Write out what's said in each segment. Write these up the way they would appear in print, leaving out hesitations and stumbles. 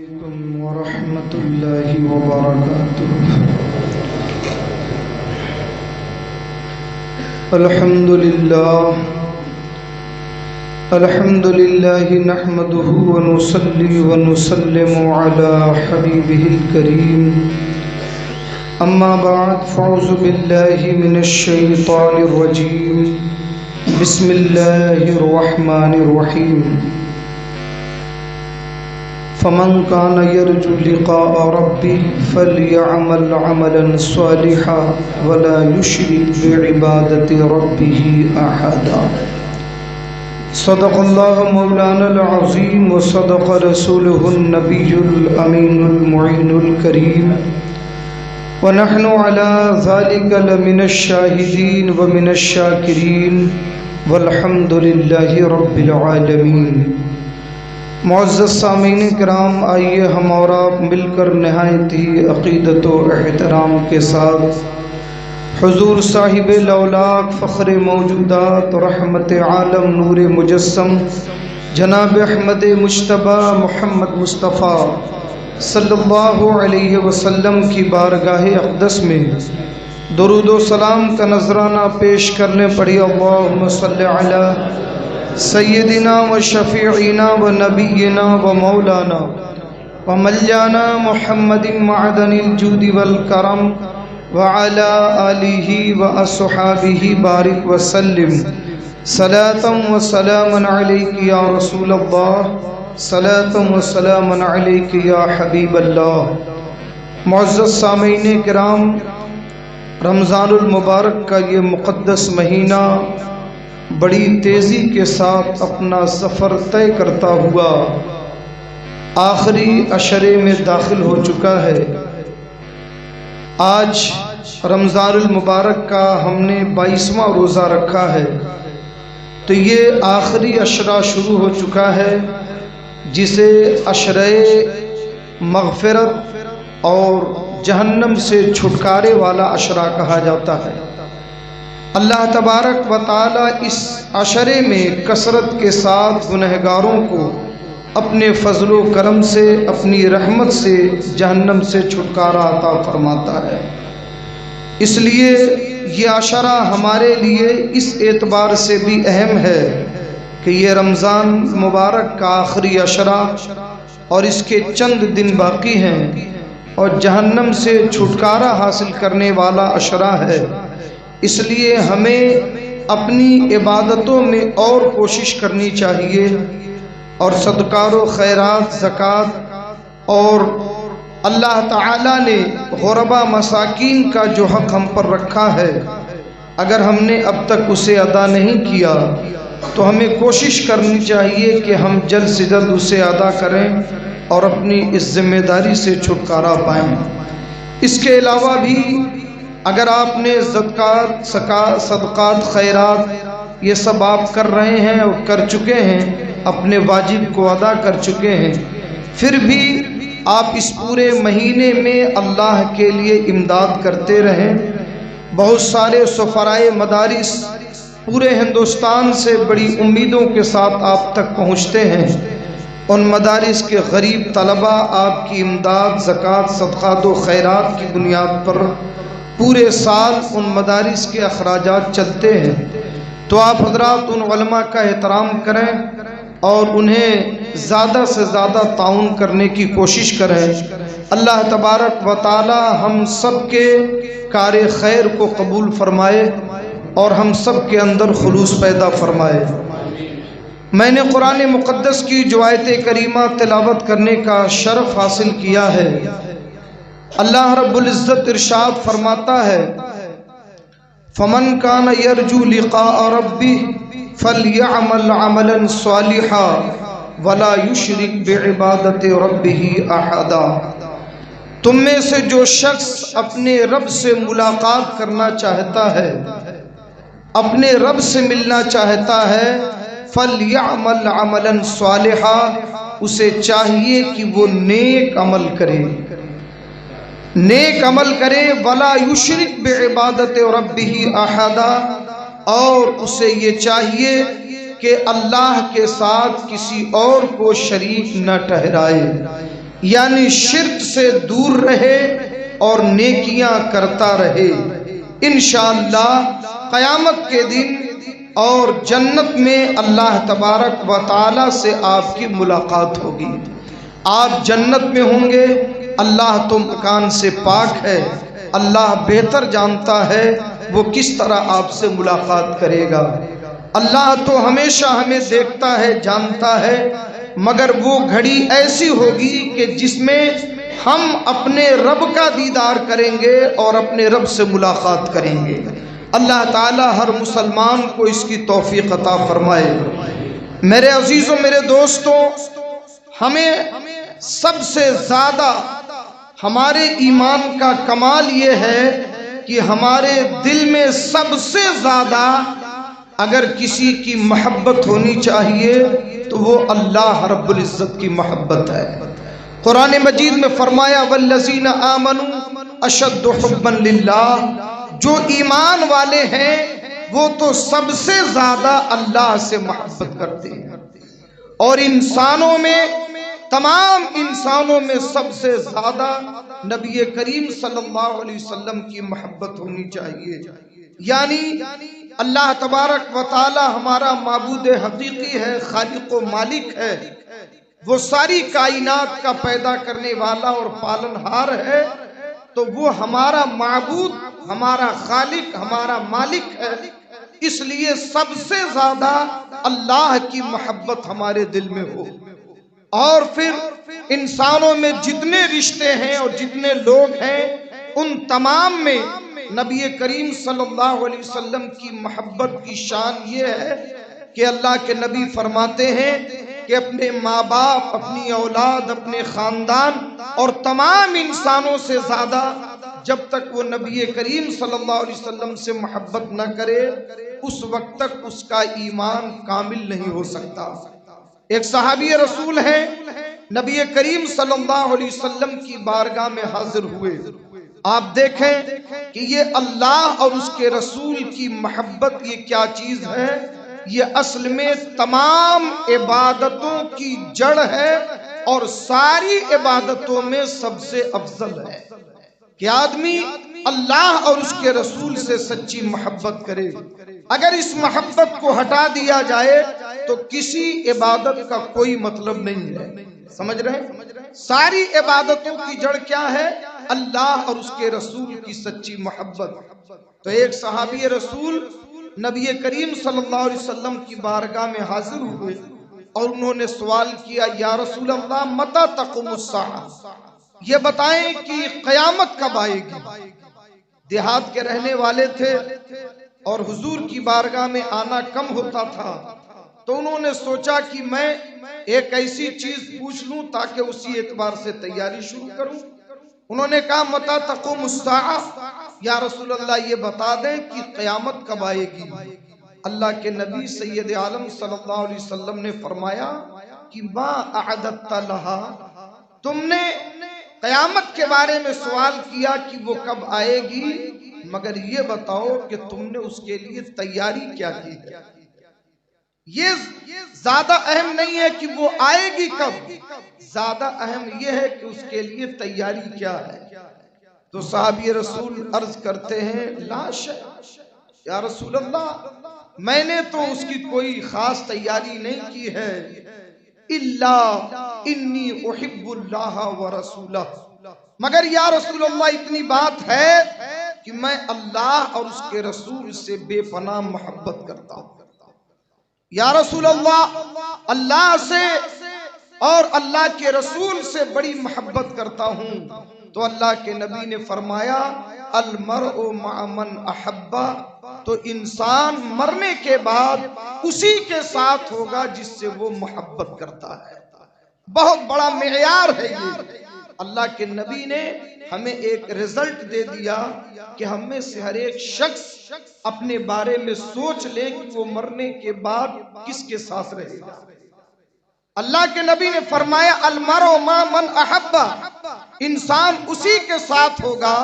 علیکم ورحمۃ اللہ وبرکاتہ۔ الحمد للہ نحمده ونصلي ونسلم على حبیبه الکریم، اما بعد فاعوذ باللہ من الشیطان الرجیم، بسم اللہ الرحمن الرحیم۔ فمن كان يرجو لقاء ربه فليعمل عملا صالحا ولا يشرك بعبادة ربه أحدا۔ صدق الله مولانا العظيم وصدق رسوله النبي الأمين المعين الكريم، ونحن على ذلك لمن الشاهدين ومن الشاكرين والحمد لله رب العالمين۔ معزز سامعین کرام، آئیے ہم اور آپ مل کر نہایت ہی عقیدت و احترام کے ساتھ حضور صاحب لولاک فخر موجودات رحمت عالم نور مجسم جناب احمد مجتبی محمد مصطفیٰ صلی اللہ علیہ وسلم کی بارگاہ اقدس میں درود و سلام کا نذرانہ پیش کرنے پڑی۔ اللہم صلی علی سیدنا و شفیعنا و نبینا و مولانا و ملیانا محمد معدن الجود والکرم وعلى آلہ و اصحابہ بارک وسلم، صلاة و سلاما علیک یا رسول اللہ، صلاة و سلاما علیک یا حبیب اللہ۔ معزز سامعین کرام، رمضان المبارک کا یہ مقدس مہینہ بڑی تیزی کے ساتھ اپنا سفر طے کرتا ہوا آخری عشرے میں داخل ہو چکا ہے۔ آج رمضان المبارک کا ہم نے 22واں روزہ رکھا ہے، تو یہ آخری عشرہ شروع ہو چکا ہے جسے عشرہ مغفرت اور جہنم سے چھٹکارے والا عشرہ کہا جاتا ہے۔ اللہ تبارک و تعالی اس عشرے میں کثرت کے ساتھ گنہگاروں کو اپنے فضل و کرم سے، اپنی رحمت سے جہنم سے چھٹکارا عطا فرماتا ہے۔ اس لیے یہ عشرہ ہمارے لیے اس اعتبار سے بھی اہم ہے کہ یہ رمضان مبارک کا آخری عشرہ اور اس کے چند دن باقی ہیں اور جہنم سے چھٹکارا حاصل کرنے والا عشرہ ہے۔ اس لیے ہمیں اپنی عبادتوں میں اور کوشش کرنی چاہیے اور صدقات و خیرات، زکوٰۃ اور اللہ تعالیٰ نے غربا مساکین کا جو حق ہم پر رکھا ہے، اگر ہم نے اب تک اسے ادا نہیں کیا تو ہمیں کوشش کرنی چاہیے کہ ہم جلد سے جلد اسے ادا کریں اور اپنی اس ذمہ داری سے چھٹکارا پائیں۔ اس کے علاوہ بھی اگر آپ نے زکوٰۃ، صدقات، خیرات یہ سب آپ کر رہے ہیں اور کر چکے ہیں، اپنے واجب کو ادا کر چکے ہیں، پھر بھی آپ اس پورے مہینے میں اللہ کے لیے امداد کرتے رہیں۔ بہت سارے سفرائے مدارس پورے ہندوستان سے بڑی امیدوں کے ساتھ آپ تک پہنچتے ہیں۔ ان مدارس کے غریب طلبہ آپ کی امداد، زکوٰۃ، صدقات و خیرات کی بنیاد پر پورے سال ان مدارس کے اخراجات چلتے ہیں، تو آپ حضرات ان علماء کا احترام کریں اور انہیں زیادہ سے زیادہ تعاون کرنے کی کوشش کریں۔ اللہ تبارک و تعالی ہم سب کے کار خیر کو قبول فرمائے اور ہم سب کے اندر خلوص پیدا فرمائے۔ میں نے قرآن مقدس کی جو آیت کریمہ تلاوت کرنے کا شرف حاصل کیا ہے، اللہ رب العزت ارشاد فرماتا ہے، فمن کان یرجو لقاء ربہ فلیعمل عملا صالحا ولا یشرک بعبادت ربہ احدا۔ تم میں سے جو شخص اپنے رب سے ملاقات کرنا چاہتا ہے، اپنے رب سے ملنا چاہتا ہے، فلیعمل عملا صالحا، اسے چاہیے کہ وہ نیک عمل کرے، نیک عمل کرے، ولا یشرک بعبادت ربہ احدا، اور اسے یہ چاہیے کہ اللہ کے ساتھ کسی اور کو شریک نہ ٹھہرائے۔ یعنی شرک سے دور رہے اور نیکیاں کرتا رہے۔ انشاءاللہ قیامت کے دن اور جنت میں اللہ تبارک و تعالی سے آپ کی ملاقات ہوگی۔ آپ جنت میں ہوں گے، اللہ تو مکان سے پاک ہے، اللہ بہتر جانتا ہے وہ کس طرح آپ سے ملاقات کرے گا۔ اللہ تو ہمیشہ ہمیں دیکھتا ہے، جانتا ہے، مگر وہ گھڑی ایسی ہوگی کہ جس میں ہم اپنے رب کا دیدار کریں گے اور اپنے رب سے ملاقات کریں گے۔ اللہ تعالی ہر مسلمان کو اس کی توفیق عطا فرمائے۔ میرے عزیزوں، میرے دوستوں، ہمیں سب سے زیادہ ہمارے ایمان کا کمال یہ ہے کہ ہمارے دل میں سب سے زیادہ اگر کسی کی محبت ہونی چاہیے تو وہ اللہ رب العزت کی محبت ہے۔ قرآن مجید میں فرمایا والذین آمنوا اشد حبا للہ، جو ایمان والے ہیں وہ تو سب سے زیادہ اللہ سے محبت کرتے ہیں، اور انسانوں میں، تمام انسانوں میں سب سے زیادہ نبی کریم صلی اللہ علیہ وسلم کی محبت ہونی چاہیے۔ یعنی اللہ تبارک و تعالی ہمارا معبود حقیقی ہے، خالق و مالک ہے، وہ ساری کائنات کا پیدا کرنے والا اور پالنہار ہے، تو وہ ہمارا معبود، ہمارا خالق، ہمارا مالک ہے، اس لیے سب سے زیادہ اللہ کی محبت ہمارے دل میں ہو۔ اور پھر انسانوں میں جتنے رشتے ہیں اور جتنے لوگ ہیں ان تمام میں نبی کریم صلی اللہ علیہ وسلم کی محبت کی شان یہ ہے کہ اللہ کے نبی فرماتے ہیں کہ اپنے ماں باپ، اپنی اولاد، اپنے خاندان اور تمام انسانوں سے زیادہ جب تک وہ نبی کریم صلی اللہ علیہ وسلم سے محبت نہ کرے اس وقت تک اس کا ایمان کامل نہیں ہو سکتا۔ ایک صحابی رسول ہیں، نبی کریم صلی اللہ علیہ وسلم کی بارگاہ میں حاضر ہوئے۔ آپ دیکھیں کہ یہ اللہ اور اس کے رسول کی محبت یہ کیا چیز ہے، یہ اصل میں تمام عبادتوں کی جڑ ہے اور ساری عبادتوں میں سب سے افضل ہے کہ آدمی اللہ اور اس کے رسول سے سچی محبت کرے۔ اگر اس محبت کو ہٹا دیا جائے تو کسی عبادت کا کوئی مطلب نہیں ہے۔ سمجھ رہے ہیں؟ ساری عبادتوں کی جڑ کیا ہے؟ اللہ اور اس کے رسول کی سچی محبت۔ تو ایک صحابی رسول نبی کریم صلی اللہ علیہ وسلم کی بارگاہ میں حاضر ہوئے اور انہوں نے سوال کیا، یا رسول اللہ متی تقوم الساعہ، یہ بتائیں کہ قیامت کب آئے گی؟ دیہات کے رہنے والے تھے اور حضور کی بارگاہ میں آنا کم ہوتا تھا، تو انہوں نے سوچا کہ میں ایک ایسی چیز پوچھ لوں تاکہ اسی اعتبار سے تیاری شروع کروں۔ انہوں نے کہا متی تقوم الساعہ، یا رسول اللہ یہ بتا دیں کہ قیامت کب آئے گی؟ اللہ کے نبی سید عالم صلی اللہ علیہ وسلم نے فرمایا کہ ما اعددت لہا، تم نے قیامت کے بارے میں سوال کیا کہ وہ کب آئے گی، مگر یہ بتاؤ کہ تم نے اس کے لیے تیاری کیا کی ہے۔ یہ زیادہ اہم نہیں ہے کہ وہ آئے گی کب، زیادہ اہم یہ ہے کہ اس کے لیے تیاری کیا ہے۔ تو صحابی رسول عرض کرتے ہیں لا شیء، یا رسول اللہ میں نے تو اس کی کوئی خاص تیاری نہیں کی ہے، الا انی احب اللہ ورسولہ، مگر یا رسول اللہ اتنی بات ہے کہ میں اللہ اور اس کے رسول سے بے پناہ محبت کرتا ہوں۔ یا رسول اللہ اللہ سے اور اللہ کے رسول سے بڑی محبت کرتا ہوں۔ تو اللہ کے نبی نے فرمایا المرء مع من احب، تو انسان مرنے کے بعد اسی کے ساتھ ہوگا جس سے وہ محبت کرتا ہے۔ بہت بڑا معیار ہے یہ۔ اللہ کے نبی نے ہمیں ایک رزلٹ دے دیا کہ ہم میں سے ہر ایک شخص اپنے بارے میں سوچ لے کہ وہ مرنے کے بعد کس کے ساتھ رہے گا۔ اللہ کے نبی نے فرمایا المرء مع من احب، انسان اسی کے ساتھ ہوگا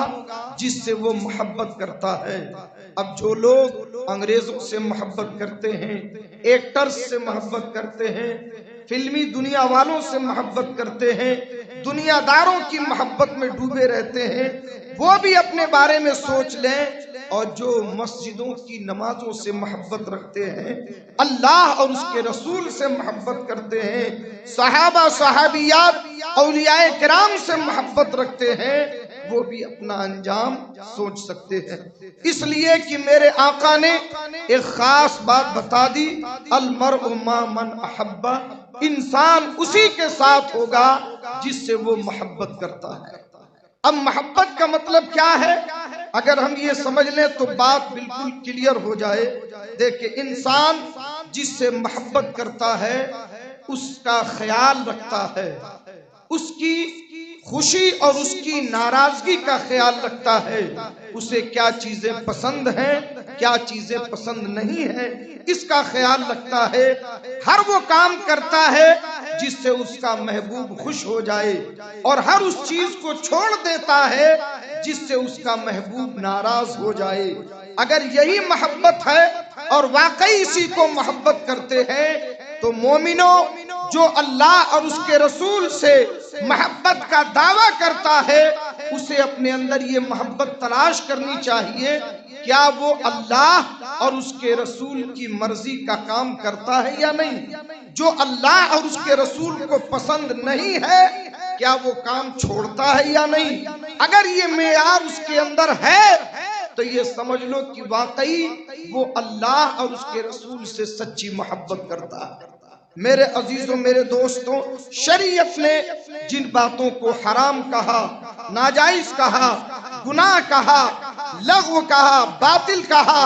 جس سے وہ محبت کرتا ہے۔ اب جو لوگ انگریزوں سے محبت کرتے ہیں، ایکٹرز سے محبت کرتے ہیں، فلمی دنیا والوں سے محبت کرتے ہیں، دنیا داروں کی محبت میں ڈوبے رہتے ہیں، وہ بھی اپنے بارے میں سوچ لیں۔ اور جو مسجدوں کی نمازوں سے محبت رکھتے ہیں، اللہ اور اس کے رسول سے محبت کرتے ہیں، صحابہ صحابیات اولیاء کرام سے محبت رکھتے ہیں، وہ بھی اپنا انجام سوچ سکتے ہیں۔ اس لیے کہ میرے آقا نے ایک خاص بات بتا دی، المرء ما من احب، انسان اسی کے ساتھ ہوگا جس سے وہ محبت کرتا ہے۔ اب محبت کا مطلب کیا ہے؟ اگر ہم یہ سمجھ لیں تو بات بالکل کلیئر ہو جائے۔ دیکھیں، انسان جس سے محبت کرتا ہے اس کا خیال رکھتا ہے، اس کی خوشی اور اس کی ناراضگی کا خیال رکھتا ہے، اسے کیا چیزیں پسند ہیں، کیا چیزیں پسند نہیں ہیں، اس کا خیال رکھتا ہے۔ ہر وہ کام کرتا ہے جس سے اس کا محبوب خوش ہو جائے، اور ہر اس چیز کو چھوڑ دیتا ہے جس سے اس کا محبوب ناراض ہو جائے۔ اگر یہی محبت ہے اور واقعی اسی کو محبت کرتے ہیں تو مومنوں، جو اللہ اور اس کے رسول سے محبت کا دعویٰ کرتا ہے اسے اپنے اندر یہ محبت تلاش کرنی چاہیے، کیا وہ اللہ اور اس کے رسول کی مرضی کا کام کرتا ہے یا نہیں؟ جو اللہ اور اس کے رسول کو پسند نہیں ہے کیا وہ کام چھوڑتا ہے یا نہیں؟ اگر یہ معیار اس کے اندر ہے تو یہ سمجھ لو کہ واقعی وہ اللہ اور اس کے رسول سے سچی محبت کرتا ہے۔ میرے عزیزوں، میرے دوستوں، شریعت نے جن باتوں کو حرام کہا، ناجائز کہا، گناہ کہا، لغو کہا، باطل کہا،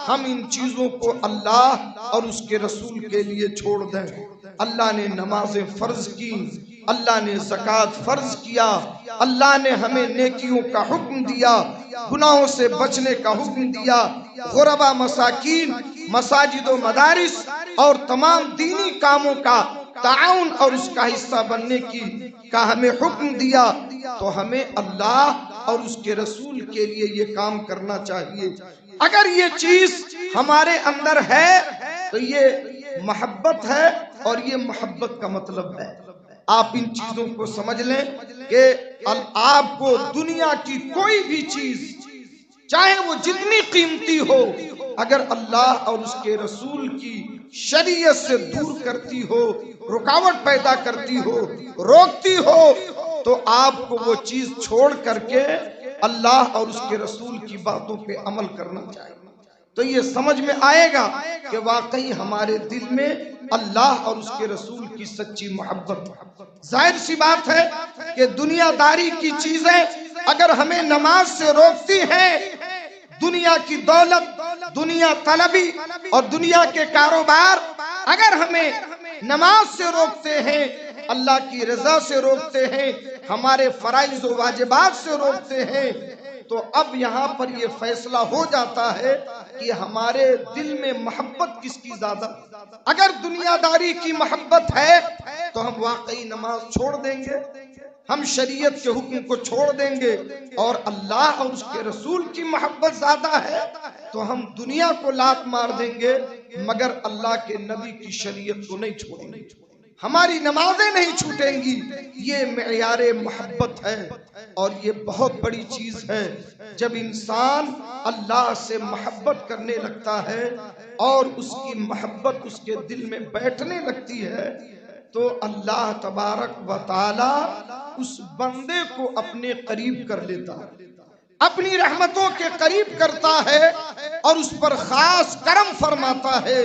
ہم ان چیزوں کو اللہ اور اس کے رسول کے لیے چھوڑ دیں۔ اللہ نے نمازیں فرض کی، اللہ نے زکوٰۃ فرض کیا، اللہ نے ہمیں نیکیوں کا حکم دیا، گناہوں سے بچنے کا حکم دیا، غربا مساکین، مساجد و مدارس اور تمام دینی کاموں کا تعاون اور اس کا حصہ بننے کا ہمیں حکم دیا، تو ہمیں اللہ اور اس کے رسول کے لیے یہ کام کرنا چاہیے۔ اگر یہ چیز ہمارے اندر ہے تو یہ محبت ہے، اور یہ محبت کا مطلب ہے۔ آپ ان چیزوں کو سمجھ لیں کہ آپ کو دنیا کی کوئی بھی چیز، چاہے وہ جتنی قیمتی ہو، اگر اللہ اور اس کے رسول کی شریعت سے دور کرتی ہو، رکاوٹ پیدا کرتی ہو، روکتی ہو، تو آپ کو وہ چیز چھوڑ کر کے اللہ اور اس کے رسول کی باتوں پہ عمل کرنا چاہیے۔ تو یہ سمجھ میں آئے گا کہ واقعی ہمارے دل میں اللہ اور اس کے رسول کی سچی محبت۔ ظاہر سی بات ہے کہ دنیا داری کی چیزیں اگر ہمیں نماز سے روکتی ہیں، دنیا کی دولت، دنیا طلبی اور دنیا کے کاروبار اگر ہمیں نماز سے روکتے ہیں، اللہ کی رضا سے روکتے ہیں، ہمارے فرائض و واجبات سے روکتے ہیں، تو اب یہاں پر یہ فیصلہ ہو جاتا ہے کہ ہمارے دل میں محبت کس کی زیادہ۔ اگر دنیا داری کی محبت ہے تو ہم واقعی نماز چھوڑ دیں گے، ہم شریعت کے حکم کو چھوڑ دیں گے، اور اللہ اور اس کے رسول کی محبت زیادہ ہے تو ہم دنیا کو لات مار دیں گے مگر اللہ کے نبی کی شریعت کو نہیں چھوڑیں گے، ہماری نمازیں نہیں چھوٹیں گی۔ یہ معیار محبت ہے، اور یہ بہت بڑی چیز ہے۔ جب انسان اللہ سے محبت کرنے لگتا ہے اور اس کی محبت اس کے دل میں بیٹھنے لگتی ہے تو اللہ تبارک و تعالی اس بندے کو اپنے قریب کر لیتا ہے، اپنی رحمتوں کے قریب کرتا ہے اور اس پر خاص کرم فرماتا ہے،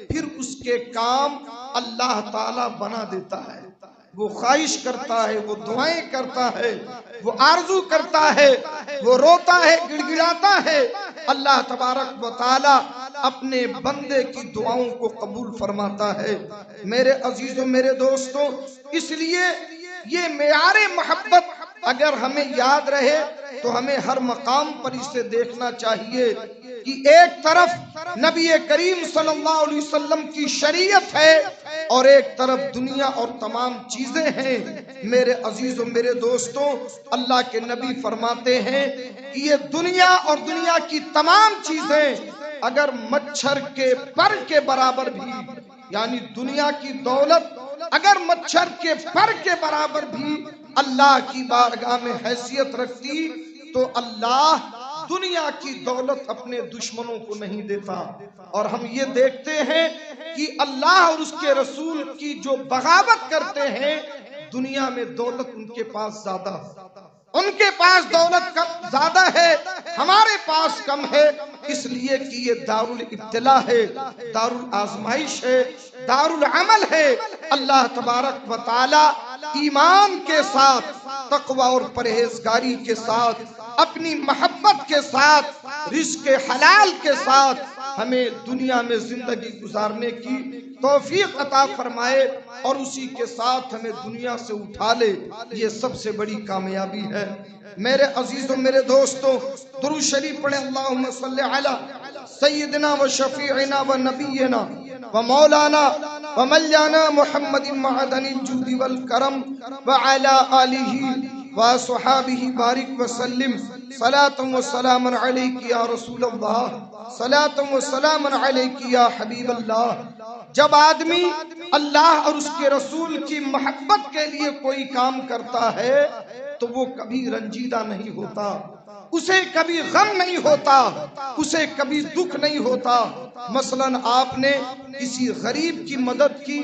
پھر اس کے کام اللہ تعالی بنا دیتا ہے۔ وہ خواہش کرتا ہے، وہ دعائیں کرتا ہے، وہ آرزو کرتا ہے، وہ روتا ہے، گڑ گڑاتا ہے، اللہ تبارک و تعالی اپنے بندے کی دعاؤں کو قبول فرماتا ہے۔ میرے عزیزوں، میرے دوستوں، اس لیے یہ معیار محبت اگر ہمیں یاد رہے تو ہمیں ہر مقام پر اسے دیکھنا چاہیے کہ ایک طرف نبی کریم صلی اللہ علیہ وسلم کی شریعت ہے اور ایک طرف دنیا اور تمام چیزیں ہیں۔ میرے عزیزوں، میرے دوستوں، اللہ کے نبی فرماتے ہیں کہ یہ دنیا اور دنیا کی تمام چیزیں اگر مچھر کے پر کے برابر بھی، یعنی دنیا کی دولت اگر مچھر کے پر کے برابر بھی اللہ کی بارگاہ میں حیثیت رکھتی تو اللہ دنیا کی دولت اپنے دشمنوں کو نہیں دیتا۔ اور ہم یہ دیکھتے ہیں کہ اللہ اور اس کے رسول کی جو بغاوت کرتے ہیں، دنیا میں دولت ان کے پاس زیادہ ہے، ان کے پاس دولت زیادہ ہے، ہمارے پاس کم ہے، اس لیے کہ یہ دار الابتلاء ہے، دار الآزمائش ہے، دار العمل ہے۔ اللہ تبارک و تعالی ایمان کے ساتھ، تقوی اور پرہیزگاری کے ساتھ، اپنی محبت کے ساتھ، رزق حلال کے ساتھ ہمیں دنیا میں زندگی گزارنے کی توفیق عطا فرمائے اور اسی کے ساتھ ہمیں دنیا سے اٹھا لے، یہ سب سے بڑی کامیابی ہے۔ میرے عزیزوں، میرے دوستوں، درود شریف پڑھیں، اللہم صلی علی سیدنا و شفیعنا و نبینا و مولانا و ملیانا محمد معدن الجود والکرم وعلی آلہ و صحابہ بارک وسلم۔ صلاة و سلام علیک یا رسول اللہ، صلاة و سلام علیک یا حبیب اللہ۔ جب آدمی اللہ اور اس کے رسول کی محبت کے لیے کوئی کام کرتا ہے تو وہ کبھی رنجیدہ نہیں ہوتا، اسے کبھی غم نہیں ہوتا، اسے کبھی دکھ نہیں ہوتا۔ مثلا آپ نے کسی غریب کی مدد کی،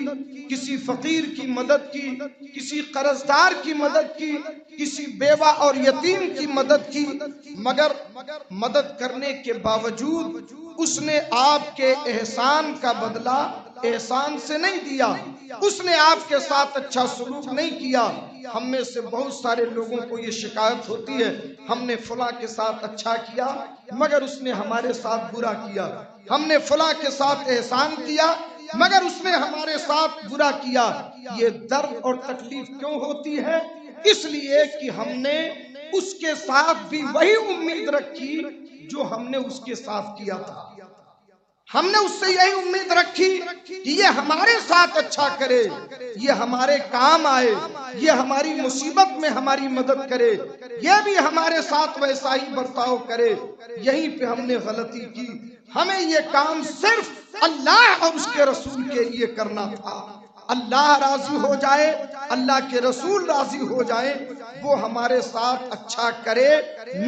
کسی فقیر کی مدد کی، کسی قرضدار کی مدد کی، کسی بیوہ اور یتیم کی مدد کی، مگر مدد کرنے کے باوجود اس نے آپ کے احسان کا بدلہ احسان سے نہیں دیا، اس نے آپ کے ساتھ اچھا سلوک نہیں کیا۔ ہم میں سے بہت سارے لوگوں کو یہ شکایت ہوتی ہے، ہم نے فلاں کے ساتھ اچھا کیا مگر اس نے ہمارے ساتھ برا کیا، ہم نے فلاں کے ساتھ احسان کیا مگر اس نے ہمارے ساتھ برا کیا۔ یہ درد اور تکلیف کیوں ہوتی ہے؟ اس لیے کہ ہم نے اس کے ساتھ بھی وہی امید رکھی جو ہم نے اس کے ساتھ کیا تھا، ہم نے اس سے یہی امید رکھی کہ یہ ہمارے ساتھ اچھا کرے، یہ ہمارے کام آئے، یہ ہماری مصیبت میں ہماری مدد کرے، یہ بھی ہمارے ساتھ ویسا ہی برتاؤ کرے۔ یہیں پہ ہم نے غلطی کی، ہمیں یہ کام صرف اللہ اور اس کے رسول کے لیے کرنا تھا۔ اللہ راضی ہو جائے، اللہ کے رسول راضی ہو جائیں، وہ ہمارے ساتھ اچھا کرے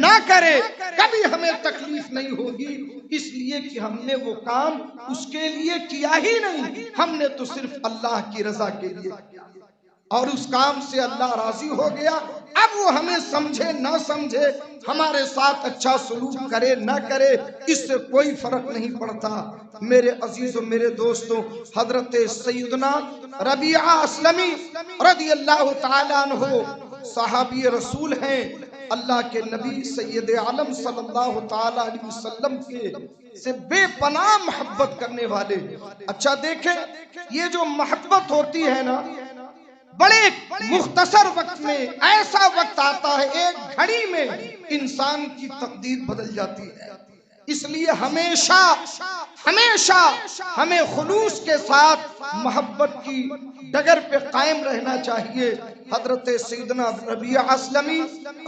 نہ کرے کبھی ہمیں تکلیف نہیں ہوگی، اس لیے کہ ہم نے وہ کام اس کے لیے کیا ہی نہیں، ہم نے تو صرف اللہ کی رضا کے لیے کیا اور اس کام سے اللہ راضی ہو گیا۔ اب وہ ہمیں سمجھے نہ سمجھے، ہمارے ساتھ اچھا سلوک کرے نہ کرے، اس سے کوئی فرق نہیں پڑتا۔ میرے عزیزوں، میرے دوستوں، حضرت سیدنا ربیعہ اسلمی رضی اللہ تعالیٰ عنہ صحابی رسول ہیں، اللہ کے نبی سید عالم صلی اللہ تعالیٰ علیہ وسلم کے سے بے پناہ محبت کرنے والے۔ اچھا دیکھیں، یہ جو محبت ہوتی ہے نا، بڑے مختصر وقت میں ایسا وقت آتا ہے، ایک گھڑی میں انسان کی تقدیر بدل جاتی ہے۔ اس لیے ہمیشہ ہمیں خلوص کے ساتھ محبت کی ڈگر پہ قائم رہنا چاہیے۔ حضرت سیدنا ربیعہ اسلمی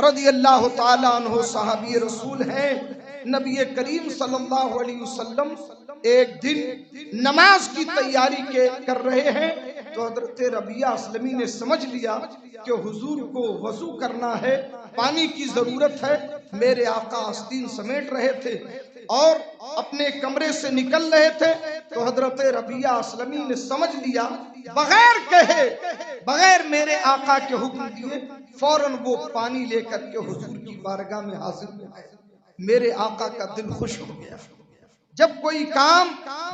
رضی اللہ تعالیٰ عنہ صحابی رسول ہیں، نبی کریم صلی اللہ علیہ وسلم ایک دن نماز کی تیاری کر رہے ہیں تو حضرت ربیعہ اسلمی نے سمجھ لیا کہ حضور کو وضو کرنا ہے، پانی کی ضرورت ہے۔ میرے آقا آستین سمیٹ رہے تھے اور اپنے کمرے سے نکل رہے تھے تو حضرت ربیعہ اسلمی نے سمجھ لیا، بغیر کہے، بغیر میرے آقا کے حکم دیے، فوراً وہ پانی لے کر کے حضور کی بارگاہ میں حاضر ہو گئے۔ میرے آقا کا دل خوش ہو گیا۔ جب کوئی کام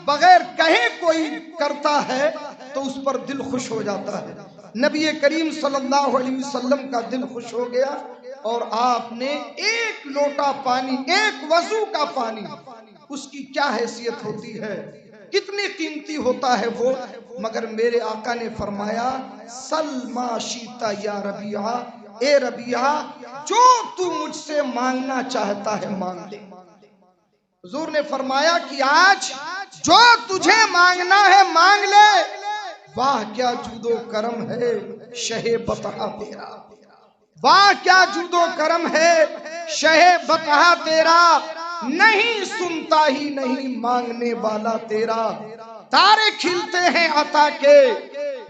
بغیر کہے کوئی کرتا ہے تو اس پر دل خوش ہو جاتا ہے۔ نبی کریم صلی اللہ علیہ وسلم کا دل خوش ہو گیا اور آپ نے ایک لوٹا پانی، ایک وضو کا پانی، اس کی کیا حیثیت ہوتی ہے، کتنی قیمتی ہوتا ہے وہ، مگر میرے آقا نے فرمایا سل ما شیتا یا ربیعہ، اے ربیعہ جو تو مجھ سے مانگنا چاہتا ہے مانگ لے۔ حضور نے فرمایا کہ آج جو تجھے مانگنا ہے مانگ لے، واہ کیا جود و کرم ہے شہ بطحہ تیرا، واہ کیا جود و کرم ہے شہ بطحہ تیرا، نہیں سنتا ہی نہیں مانگنے والا تیرا، تارے کھلتے ہیں عطا کے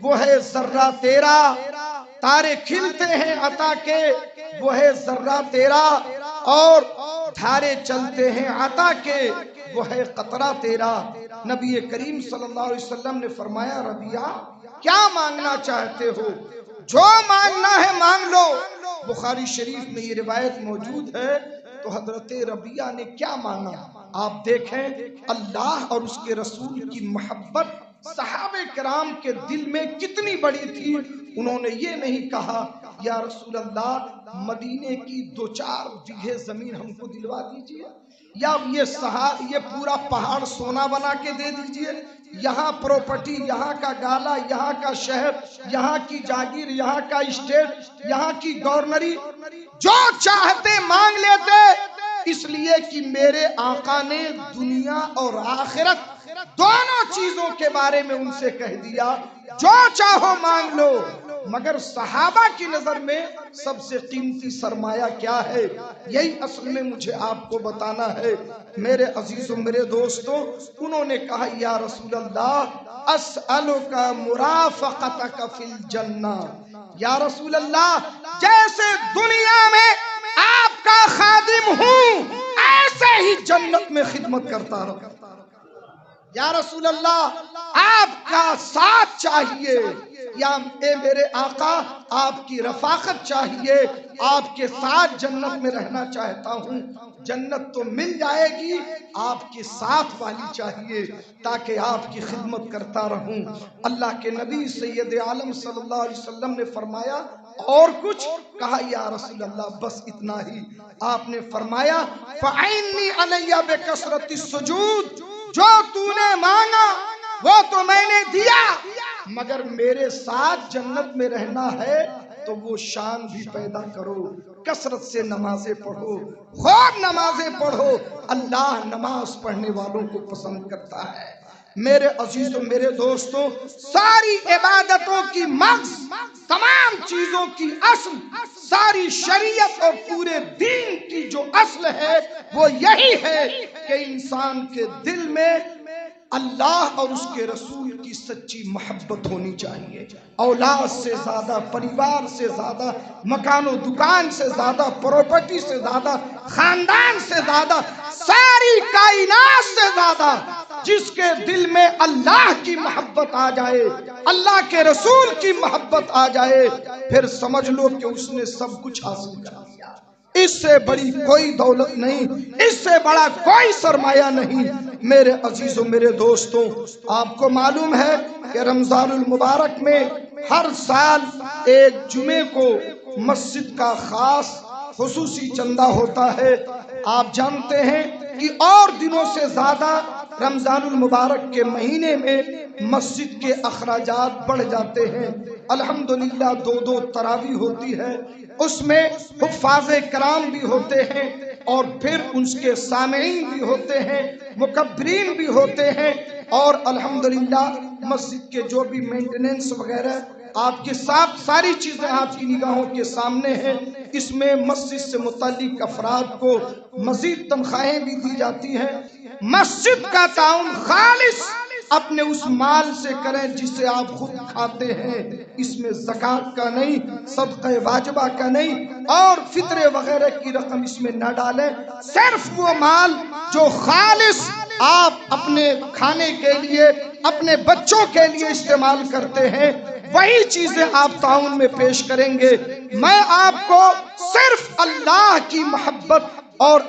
وہ ہے ذرہ تیرا، تارے کھلتے ہیں عطا کے وہ ہے ذرہ تیرا، اور دھارے چلتے ہیں عطا کے وہ ہے قطرہ تیرا۔ نبی کریم صلی اللہ علیہ وسلم نے فرمایا ربیعہ کیا مانگنا چاہتے ہو؟ جو مانگنا ہے مانگ لو۔ بخاری شریف میں یہ روایت موجود ہے۔ تو حضرت ربیعہ نے کیا مانگا؟ آپ دیکھیں اللہ اور اس کے رسول کی محبت صحابہ کرام کے دل میں کتنی بڑی تھی۔ انہوں نے یہ نہیں کہا یا رسول اللہ مدینے کی 2-4 بیگھے زمین ہم کو دلوا دیجئے، یا یہ پورا پہاڑ سونا بنا کے دے دیجئے، یہاں پروپرٹی، یہاں کا گالا، یہاں کا شہر، یہاں کی جاگیر، یہاں کا اسٹیٹ، یہاں کی گورنری، جو چاہتے مانگ لیتے، اس لیے کہ میرے آقا نے دنیا اور آخرت دونوں چیزوں کے بارے میں ان سے کہہ دیا جو چاہو مانگ لو۔ مگر صحابہ کی نظر میں سب سے قیمتی سرمایہ کیا ہے؟ یہی اصل میں مجھے آپ کو بتانا ہے میرے عزیزوں، میرے دوستوں۔ انہوں نے کہا یا رسول اللہ اسألک مرافقتک فی الجنہ، یا رسول اللہ جیسے دنیا میں آپ کا خادم ہوں ایسے ہی جنت میں خدمت کرتا رہوں۔ یا رسول اللہ آپ کا ساتھ چاہیے، یا اے میرے آقا آپ کی رفاقت چاہیے، آپ کے ساتھ جنت میں رہنا چاہتا ہوں۔ جنت تو مل جائے گی، آپ کے ساتھ والی چاہیے تاکہ آپ کی خدمت کرتا رہوں۔ اللہ کے نبی سید عالم صلی اللہ علیہ وسلم نے فرمایا اور کچھ؟ کہا یا رسول اللہ بس اتنا ہی۔ آپ نے فرمایا فَعِنِّي عَلَيَّ بِكَثْرَةِ السُّجُودِ، جو تو نے مانگا وہ تو میں نے دیا، مگر میرے ساتھ جنت میں رہنا ہے تو وہ شان بھی پیدا کرو، کثرت سے نمازیں پڑھو، خوب نمازیں پڑھو۔ اللہ نماز پڑھنے والوں کو پسند کرتا ہے۔ میرے عزیزوں، میرے دوستوں، ساری عبادتوں کی مغز، تمام چیزوں کی اصل، ساری شریعت اور پورے دین کی جو اصل ہے وہ یہی ہے کہ انسان کے دل میں اللہ اور اس کے رسول کی سچی محبت ہونی چاہیے۔ اولاد سے زیادہ، پریوار سے زیادہ، مکان و دکان سے زیادہ، پراپرٹی سے زیادہ، خاندان سے زیادہ، ساری کائنات سے زیادہ جس کے دل میں اللہ کی محبت آ جائے، اللہ کے رسول کی محبت آ جائے، پھر سمجھ لو کہ اس نے سب کچھ حاصل کر لیا۔ اس سے بڑی کوئی دولت نہیں، اس سے بڑا کوئی سرمایہ نہیں۔ میرے عزیزوں، میرے دوستوں، آپ کو معلوم ہے کہ رمضان المبارک میں ہر سال ایک جمعے کو مسجد کا خاص خصوصی چندہ ہوتا ہے۔ آپ جانتے ہیں کہ اور دنوں سے زیادہ رمضان المبارک کے مہینے میں مسجد کے اخراجات بڑھ جاتے ہیں۔ الحمدللہ 2 تراویح ہوتی ہے، اس میں حفاظ کرام بھی ہوتے ہیں اور پھر اس کے سامعین بھی ہوتے ہیں، مکبرین بھی ہوتے ہیں، اور الحمدللہ مسجد کے جو بھی مینٹیننس وغیرہ آپ کے ساتھ ساری چیزیں آپ کی نگاہوں کے سامنے ہیں۔ اس میں مسجد سے متعلق افراد کو مزید تنخواہیں بھی دی جاتی ہیں۔ مسجد کا تعاون خالص اپنے اس مال سے کریں جسے آپ خود کھاتے ہیں، اس میں زکوٰۃ کا نہیں، صدقہ واجبہ کا نہیں، اور فطرے وغیرہ کی رقم اس میں نہ ڈالیں۔ صرف وہ مال جو خالص آپ اپنے کھانے کے لیے، اپنے بچوں کے لیے استعمال کرتے ہیں، وہی چیزیں آپ تعاون میں پیش کریں گے۔ میں آپ کو صرف اللہ کی محبت اور